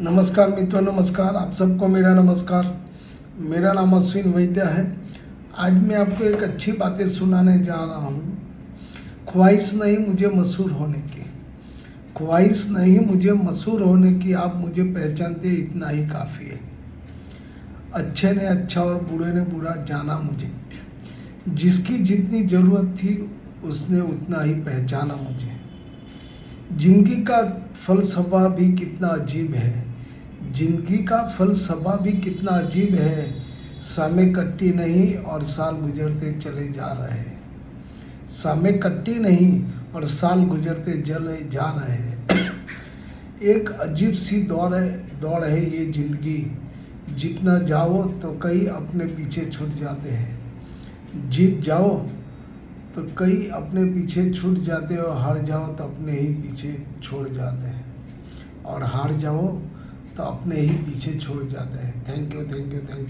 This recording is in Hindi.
नमस्कार मित्रों, नमस्कार। आप सबको मेरा नमस्कार। मेरा नाम अश्विन वैद्य है। आज मैं आपको एक अच्छी बातें सुनाने जा रहा हूँ। ख्वाहिश नहीं मुझे मशहूर होने की, ख्वाहिश नहीं मुझे मशहूर होने की, आप मुझे पहचानते इतना ही काफ़ी है। अच्छे ने अच्छा और बुरे ने बुरा जाना मुझे, जिसकी जितनी ज़रूरत थी उसने उतना ही पहचाना मुझे। जिंदगी का फलसफा भी कितना अजीब है, जिंदगी का फलसफा भी कितना अजीब है। समय कट्टी नहीं और साल गुजरते चले जा रहे हैं, समय कट्टी नहीं और साल गुजरते चले जा रहे हैं। एक अजीब सी दौड़ है ये जिंदगी। जितना जाओ तो कई अपने पीछे छूट जाते हैं, जीत जाओ तो कई अपने पीछे छूट जाते हैं, और हार जाओ तो अपने ही पीछे छोड़ जाते हैं, और हार जाओ तो अपने ही पीछे छोड़ जाते हैं। Thank you, thank you, thank you.